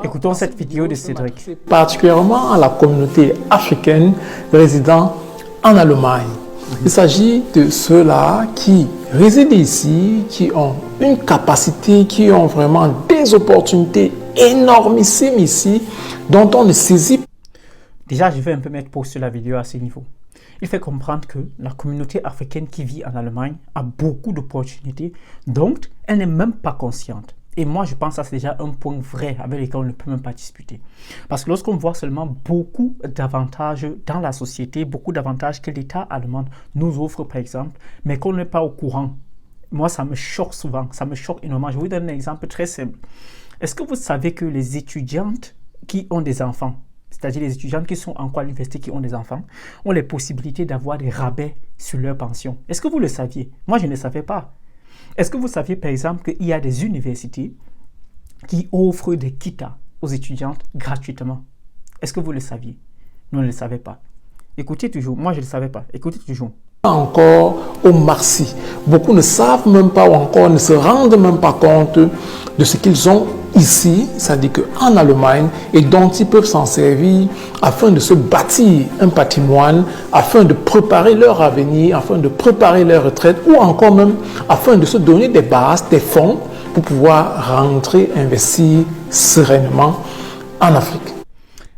Écoutons cette vidéo de Cédric. Particulièrement à la communauté africaine résidant en Allemagne. Il s'agit de ceux-là qui résident ici, qui ont une capacité, qui ont vraiment des opportunités énormissimes ici, dont on ne saisit pas. Déjà, je vais un peu mettre pause sur la vidéo à ce niveau. Il fait comprendre que la communauté africaine qui vit en Allemagne a beaucoup d'opportunités, donc elle n'est même pas consciente. Et moi, je pense que c'est déjà un point vrai avec lequel on ne peut même pas discuter. Parce que lorsqu'on voit seulement beaucoup d'avantages dans la société, beaucoup d'avantages que l'État allemand nous offre, par exemple, mais qu'on n'est pas au courant, moi, ça me choque souvent, ça me choque énormément. Je vais vous donner un exemple très simple. Est-ce que vous savez que les étudiantes qui ont des enfants, c'est-à-dire les étudiantes qui sont encore à l'université, qui ont des enfants, ont les possibilités d'avoir des rabais sur leur pension? Est-ce que vous le saviez? Moi, je ne le savais pas. Est-ce que vous saviez, par exemple, qu'il y a des universités qui offrent des kits aux étudiantes gratuitement? Est-ce que vous le saviez? Nous ne le savions pas. Écoutez toujours. Moi, je ne le savais pas. Écoutez toujours. Encore au Marcy. Beaucoup ne savent même pas ou encore ne se rendent même pas compte de ce qu'ils ont ici, c'est-à-dire qu'en Allemagne, et dont ils peuvent s'en servir afin de se bâtir un patrimoine, afin de préparer leur avenir, afin de préparer leur retraite ou encore même afin de se donner des bases, des fonds pour pouvoir rentrer, investir sereinement en Afrique.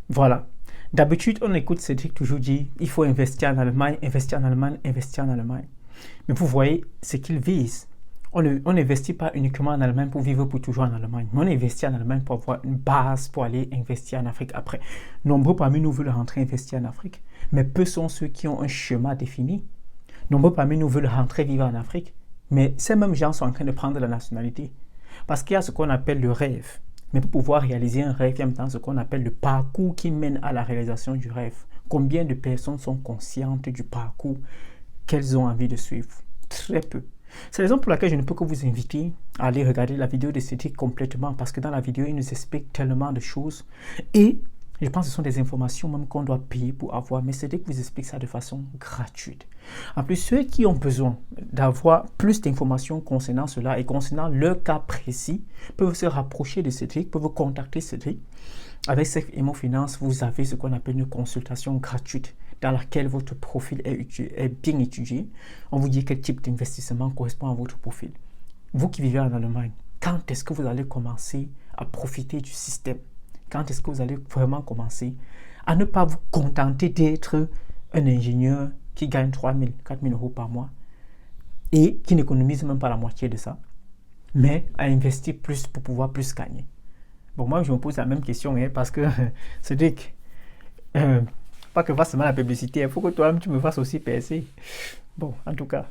Voilà. D'habitude, on écoute Cédric toujours dire il faut investir en Allemagne, investir en Allemagne, investir en Allemagne. Mais vous voyez ce qu'il vise. On n'investit pas uniquement en Allemagne pour vivre pour toujours en Allemagne, mais on investit en Allemagne pour avoir une base pour aller investir en Afrique après. Nombreux parmi nous veulent rentrer investir en Afrique, mais peu sont ceux qui ont un schéma défini. Nombreux parmi nous veulent rentrer vivre en Afrique, mais ces mêmes gens sont en train de prendre la nationalité. Parce qu'il y a ce qu'on appelle le rêve. Mais pour pouvoir réaliser un rêve, il y a maintenant ce qu'on appelle le parcours qui mène à la réalisation du rêve. Combien de personnes sont conscientes du parcours qu'elles ont envie de suivre? Très peu. C'est la raison pour laquelle je ne peux que vous inviter à aller regarder la vidéo de Cédric complètement, parce que dans la vidéo, il nous explique tellement de choses. Et je pense que ce sont des informations même qu'on doit payer pour avoir, mais Cédric vous explique ça de façon gratuite. En plus, ceux qui ont besoin d'avoir plus d'informations concernant cela et concernant leur cas précis peuvent se rapprocher de Cédric, peuvent contacter Cédric. Avec Safe Emo Finance, vous avez ce qu'on appelle une consultation gratuite dans laquelle votre profil est bien étudié. On vous dit quel type d'investissement correspond à votre profil. Vous qui vivez en Allemagne, quand est-ce que vous allez commencer à profiter du système? Quand est-ce que vous allez vraiment commencer à ne pas vous contenter d'être un ingénieur qui gagne 3 000, 4 000 euros par mois et qui n'économise même pas la moitié de ça, mais à investir plus pour pouvoir plus gagner? Bon, moi, je me pose la même question, parce que, Cédric, pas que fasse seulement la publicité, il faut que toi-même, tu me fasses aussi percer. Bon, en tout cas...